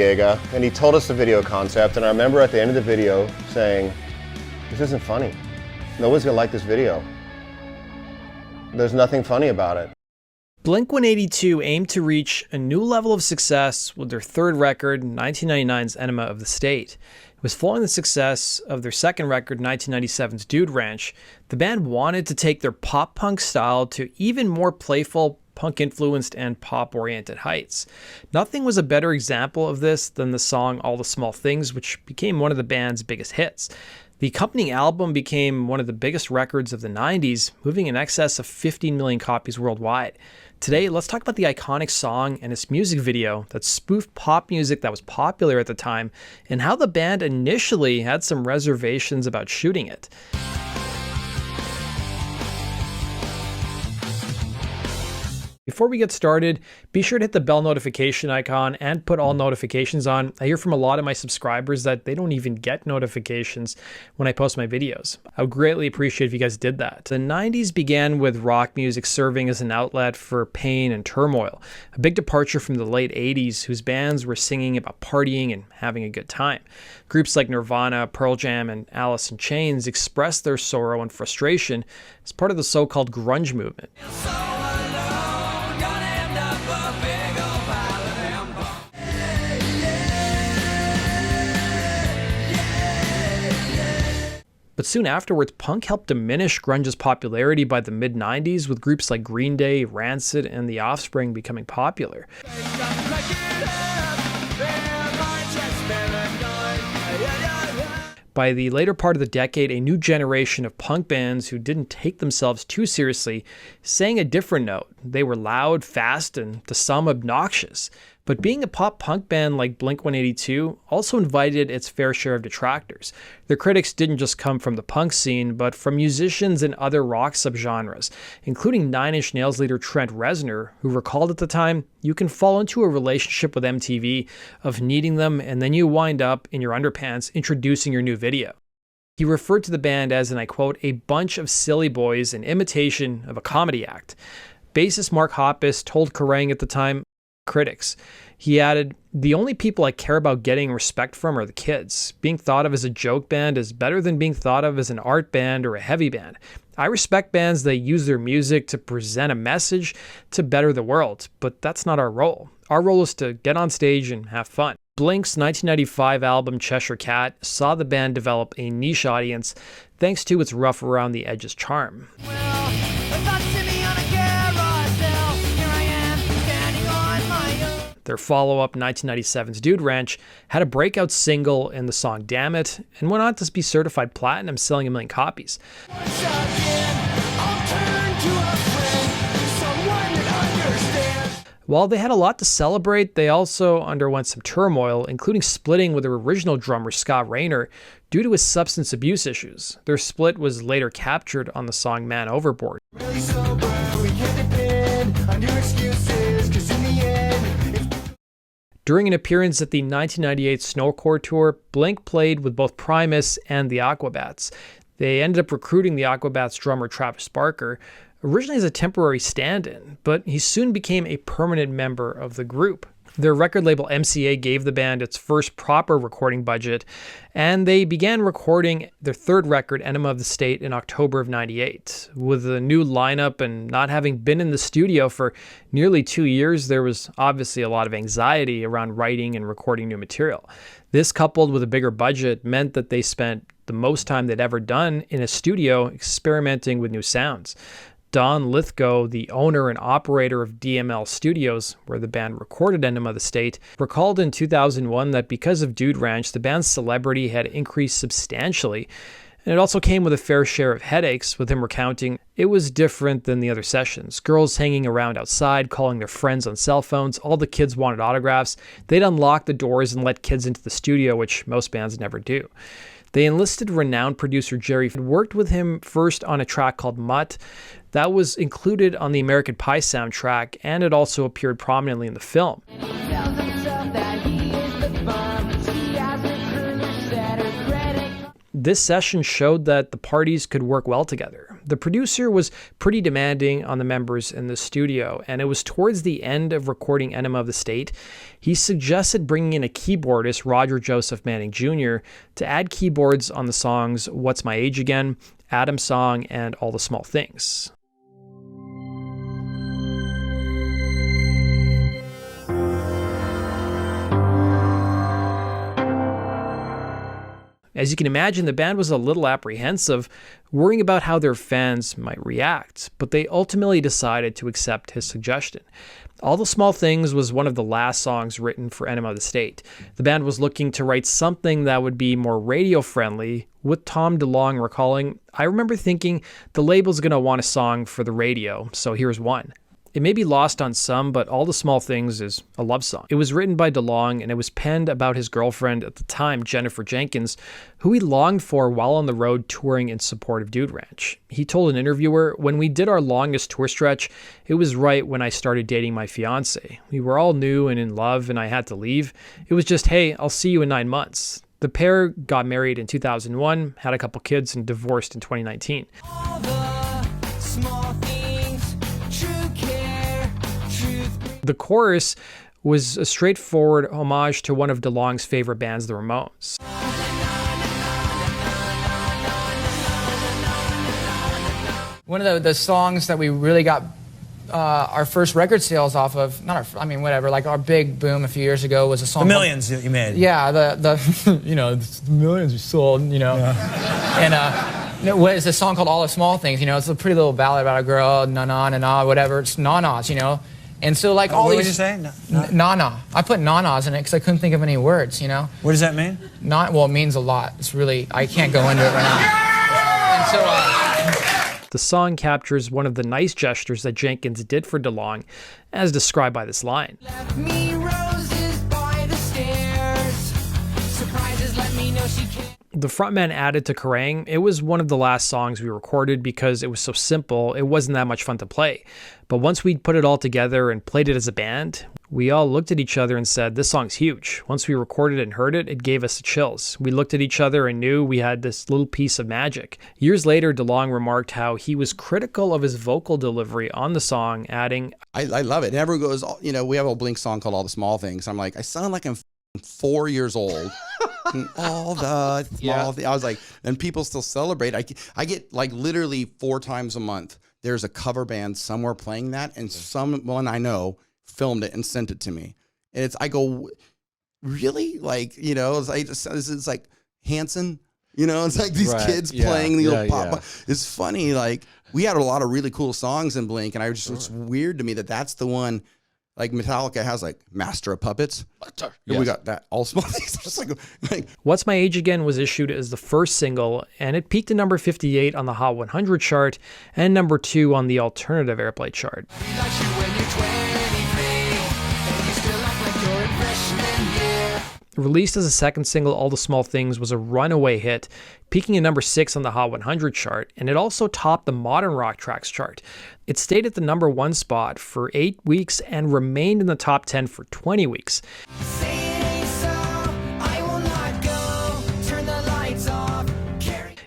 and he told us the video concept, and I remember at the end of the video saying, "This isn't funny. Nobody's gonna like this video. There's nothing funny about it." Blink-182 aimed to reach a new level of success with their third record, 1999's Enema of the State. It was following the success of their second record, 1997's Dude Ranch. The band wanted to take their pop-punk style to even more playful, punk-influenced, and pop-oriented heights. Nothing was a better example of this than the song All the Small Things, which became one of the band's biggest hits. The accompanying album became one of the biggest records of the 90s, moving in excess of 15 million copies worldwide. Today, let's talk about the iconic song and its music video that spoofed pop music that was popular at the time, and how the band initially had some reservations about shooting it. Before we get started, be sure to hit the bell notification icon and put all notifications on. I hear from a lot of my subscribers that they don't even get notifications when I post my videos. I would greatly appreciate if you guys did that. The 90s began with rock music serving as an outlet for pain and turmoil, a big departure from the late 80s, whose bands were singing about partying and having a good time. Groups like Nirvana, Pearl Jam, and Alice in Chains expressed their sorrow and frustration as part of the so-called grunge movement. But soon afterwards, punk helped diminish grunge's popularity by the mid-90s, with groups like Green Day, Rancid, and The Offspring becoming popular. By the later part of the decade, a new generation of punk bands who didn't take themselves too seriously sang a different note. They were loud, fast, and to some obnoxious. But being a pop-punk band like Blink-182 also invited its fair share of detractors. Their critics didn't just come from the punk scene, but from musicians in other rock subgenres, including Nine Inch Nails leader Trent Reznor, who recalled at the time, "You can fall into a relationship with MTV of needing them, and then you wind up in your underpants introducing your new video." He referred to the band as, and I quote, "a bunch of silly boys in imitation of a comedy act." Bassist Mark Hoppus told Kerrang at the time, critics. He added, "The only people I care about getting respect from are the kids. Being thought of as a joke band is better than being thought of as an art band or a heavy band. I respect bands that use their music to present a message to better the world, but that's not our role. Our role is to get on stage and have fun." Blink's 1995 album Cheshire Cat saw the band develop a niche audience thanks to its rough around the edges charm. Their follow-up, 1997's Dude Ranch, had a breakout single in the song Damn It, and went on to be certified platinum, selling 1 million copies. While they had a lot to celebrate, they also underwent some turmoil, including splitting with their original drummer Scott Raynor due to his substance abuse issues. Their split was later captured on the song Man Overboard. During an appearance at the 1998 Snowcore tour, Blink played with both Primus and the Aquabats. They ended up recruiting the Aquabats drummer Travis Barker, originally as a temporary stand-in, but he soon became a permanent member of the group. Their record label MCA gave the band its first proper recording budget, and they began recording their third record, Enema of the State, in October of '98. With a new lineup and not having been in the studio for nearly 2 years, there was obviously a lot of anxiety around writing and recording new material. This, coupled with a bigger budget, meant that they spent the most time they'd ever done in a studio experimenting with new sounds. Don Lithgow, the owner and operator of DML Studios, where the band recorded Enema of the State, recalled in 2001 that because of Dude Ranch, the band's celebrity had increased substantially, and it also came with a fair share of headaches, with him recounting, "It was different than the other sessions. Girls hanging around outside, calling their friends on cell phones, all the kids wanted autographs. They'd unlock the doors and let kids into the studio, which most bands never do." They enlisted renowned producer Jerry and worked with him first on a track called Mutt. That was included on the American Pie soundtrack, and it also appeared prominently in the film. This session showed that the parties could work well together. The producer was pretty demanding on the members in the studio, and it was towards the end of recording Enema of the State, he suggested bringing in a keyboardist, Roger Joseph Manning Jr., to add keyboards on the songs What's My Age Again, Adam's Song, and All the Small Things. As you can imagine, the band was a little apprehensive, worrying about how their fans might react, but they ultimately decided to accept his suggestion. All the Small Things was one of the last songs written for Enema of the State. The band was looking to write something that would be more radio-friendly, with Tom DeLonge recalling, "I remember thinking the label's going to want a song for the radio, so here's one." It may be lost on some, but All the Small Things is a love song. It was written by DeLonge, and it was penned about his girlfriend at the time, Jennifer Jenkins, who he longed for while on the road touring in support of Dude Ranch. He told an interviewer, "When we did our longest tour stretch, it was right when I started dating my fiance. We were all new and in love, and I had to leave. It was just, hey, I'll see you in 9 months." The pair got married in 2001, had a couple kids, and divorced in 2019. All the small things, true care, truth. The chorus was a straightforward homage to one of DeLonge's favorite bands, the Ramones. One of the songs that we really got our first record sales off of, like our big boom a few years ago was a song The millions that you made. Yeah, the the millions we sold, And what is a song called All the Small Things, it's a pretty little ballad about a girl, na-na, whatever, it's na-nas, And so like all what these... did you say? Na-na. I put na-nas in it because I couldn't think of any words, What does that mean? Well, it means a lot. It's really, I can't go into it right now. And so... The song captures one of the nice gestures that Jenkins did for DeLonge, as described by this line. Left me roses by the stairs. Surprises let me know she can't. The frontman added to Kerrang! It was one of the last songs we recorded because it was so simple, it wasn't that much fun to play. But once we put it all together and played it as a band, we all looked at each other and said, this song's huge. Once we recorded it and heard it, it gave us the chills. We looked at each other and knew we had this little piece of magic. Years later, DeLonge remarked how he was critical of his vocal delivery on the song, adding, I love it. And everyone goes, we have a Blink song called All the Small Things. I'm like, I sound like I'm 4 years old. All the small things. I was like, and people still celebrate. I get like literally 4 times a month. There's a cover band somewhere playing that, and someone I know filmed it and sent it to me. And I go, really? Like, it's like Hanson, it's like these kids playing the little pop. It's funny. Like, we had a lot of really cool songs in Blink, and it's weird to me that's the one. Like Metallica has like Master of Puppets. We got that All Small Things. Just like What's My Age Again was issued as the first single, and it peaked at number 58 on the Hot 100 chart and number 2 on the alternative airplay chart. Released as a second single, All the Small Things was a runaway hit, peaking at number 6 on the Hot 100 chart, and it also topped the Modern Rock Tracks chart. It stayed at the number 1 spot for 8 weeks and remained in the top 10 for 20 weeks.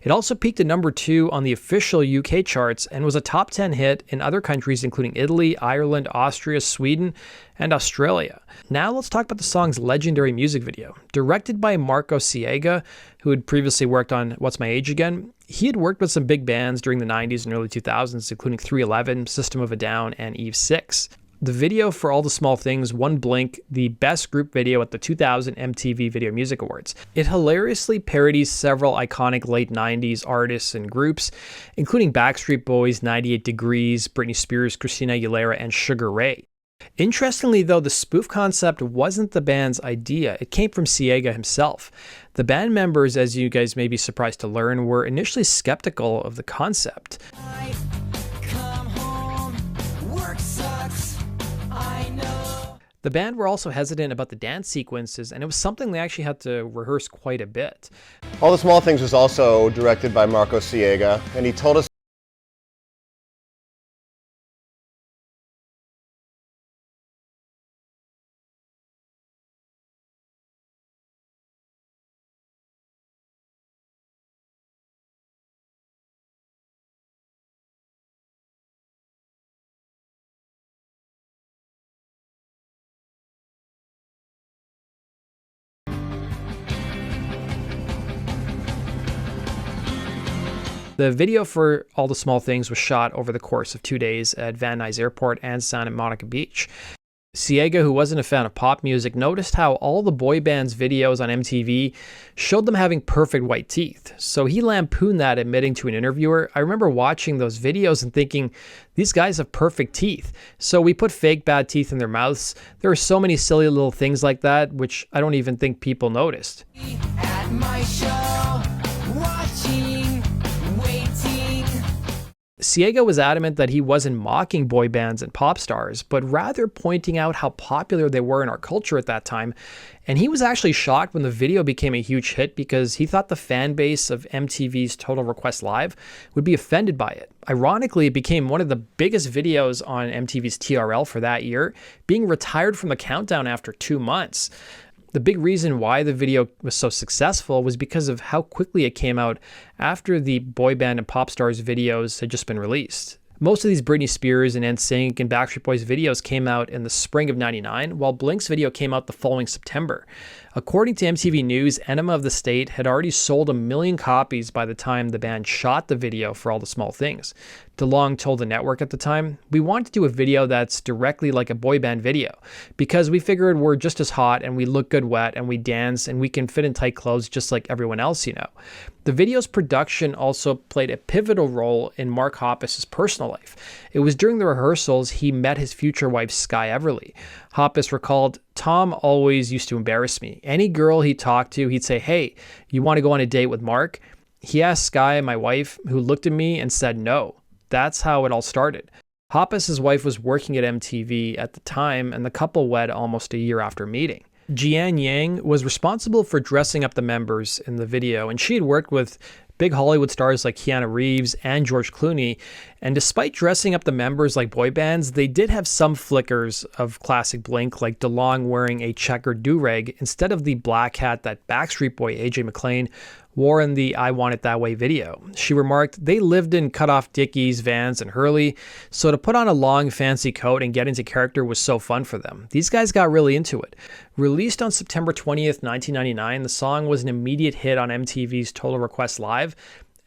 It also peaked at number 2 on the official UK charts and was a top 10 hit in other countries including Italy, Ireland, Austria, Sweden, and Australia. Now let's talk about the song's legendary music video. Directed by Marco Siega, who had previously worked on What's My Age Again, he had worked with some big bands during the 90s and early 2000s, including 311, System of a Down, and Eve 6. The video for All the Small Things won Blink the Best Group Video at the 2000 MTV Video Music Awards. It hilariously parodies several iconic late 90s artists and groups, including Backstreet Boys, 98 Degrees, Britney Spears, Christina Aguilera, and Sugar Ray. Interestingly, though, the spoof concept wasn't the band's idea. It came from Siega himself. The band members, as you guys may be surprised to learn, were initially skeptical of the concept. The band were also hesitant about the dance sequences, and it was something they actually had to rehearse quite a bit. All the Small Things was also directed by Marco Siega, and he told us The video for All the Small Things was shot over the course of 2 days at Van Nuys Airport and Santa Monica Beach. Ciega, who wasn't a fan of pop music, noticed how all the boy bands' videos on MTV showed them having perfect white teeth. So he lampooned that, admitting to an interviewer, "I remember watching those videos and thinking, these guys have perfect teeth. So we put fake bad teeth in their mouths." There are so many silly little things like that, which I don't even think people noticed. At my show, watching, waiting. Ciega was adamant that he wasn't mocking boy bands and pop stars, but rather pointing out how popular they were in our culture at that time. And he was actually shocked when the video became a huge hit because he thought the fan base of MTV's Total Request Live would be offended by it. Ironically, it became one of the biggest videos on MTV's TRL for that year, being retired from the countdown after 2 months. The big reason why the video was so successful was because of how quickly it came out after the boy band and pop stars videos had just been released. Most of these Britney Spears and NSYNC and Backstreet Boys videos came out in the spring of '99, while Blink's video came out the following September. According to MTV News, Enema of the State had already sold 1 million copies by the time the band shot the video for All the Small Things. DeLong told the network at the time, "We want to do a video that's directly like a boy band video, because we figured we're just as hot and we look good wet and we dance and we can fit in tight clothes just like everyone else, you know." The video's production also played a pivotal role in Mark Hoppus's personal life. It was during the rehearsals he met his future wife, Sky Everly. Hoppus recalled, "Tom always used to embarrass me. Any girl he talked to, he'd say, 'Hey, you want to go on a date with Mark?' He asked Sky, my wife, who looked at me and said no. That's how it all started." Hoppus's wife was working at MTV at the time, and the couple wed almost a year after meeting. Jian Yang was responsible for dressing up the members in the video, and she had worked with big Hollywood stars like Keanu Reeves and George Clooney, and despite dressing up the members like boy bands, they did have some flickers of classic Blink, like DeLong wearing a checkered do-rag instead of the black hat that Backstreet Boy AJ McLean wore in the I Want It That Way video. She remarked, "They lived in cut-off Dickies, Vans, and Hurley, so to put on a long fancy coat and get into character was so fun for them. These guys got really into it." Released on September 20th, 1999, the song was an immediate hit on MTV's Total Request Live,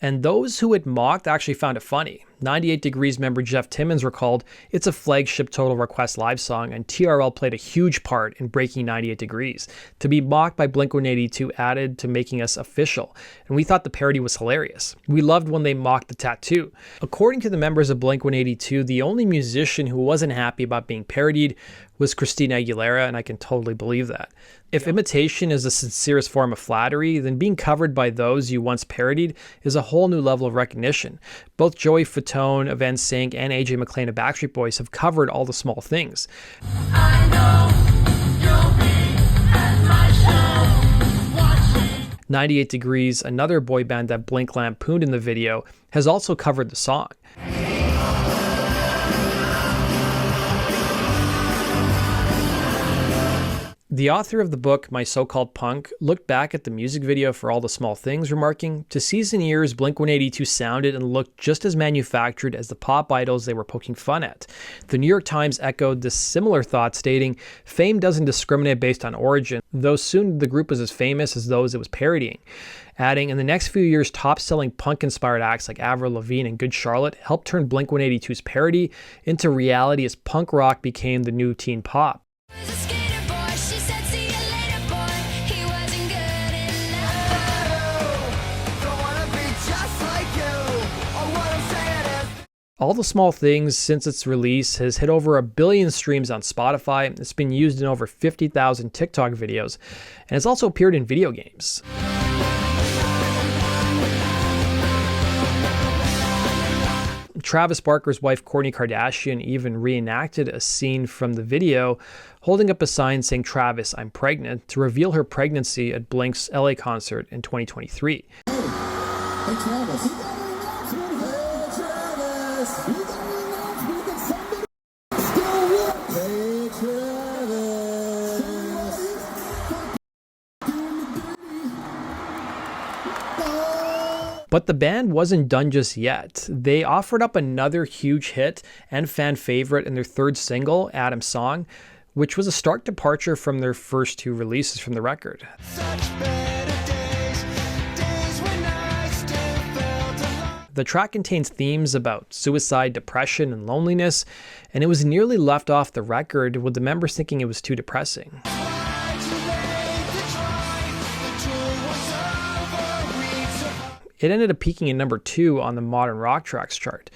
and those who it mocked actually found it funny. 98 Degrees member Jeff Timmons recalled, "It's a flagship Total Request Live song, and TRL played a huge part in breaking 98 Degrees. To be mocked by Blink-182 added to making us official, and we thought the parody was hilarious. We loved when they mocked the tattoo." According to the members of Blink-182, the only musician who wasn't happy about being parodied was Christina Aguilera, and I can totally believe that. If imitation is the sincerest form of flattery, then being covered by those you once parodied is a whole new level of recognition. Both Joey Fatone of NSYNC and AJ McLean of Backstreet Boys have covered All the Small Things. I know you'll be at my show, watching. 98 Degrees, another boy band that Blink lampooned in the video, has also covered the song. The author of the book, My So-Called Punk, looked back at the music video for All the Small Things, remarking, "To season years, Blink-182 sounded and looked just as manufactured as the pop idols they were poking fun at." The New York Times echoed this similar thought, stating, "Fame doesn't discriminate based on origin, though soon the group was as famous as those it was parodying." Adding, "In the next few years, top-selling punk-inspired acts like Avril Lavigne and Good Charlotte helped turn Blink-182's parody into reality as punk rock became the new teen pop." Was a skater boy, she said, "See you later, boy. He wasn't good enough." Don't wanna be just like you. Oh, what I'm saying is, All the Small Things, since its release, has hit over 1 billion streams on Spotify. It's been used in over 50,000 TikTok videos, and it's also appeared in video games. Travis Barker's wife, Kourtney Kardashian, even reenacted a scene from the video, holding up a sign saying, "Travis, I'm pregnant," to reveal her pregnancy at Blink's LA concert in 2023. Hey Travis. Hey Travis. Hey Travis. But the band wasn't done just yet. They offered up another huge hit and fan favorite in their third single, Adam's Song, which was a stark departure from their first 2 releases from the record. such better days, days when I still felt alive. The track contains themes about suicide, depression, and loneliness, and it was nearly left off the record with the members thinking it was too depressing. It ended up peaking at number 2 on the Modern Rock Tracks chart.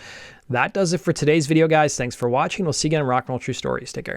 That does it for today's video, guys. Thanks for watching. We'll see you again in Rock and Roll True Stories. Take care.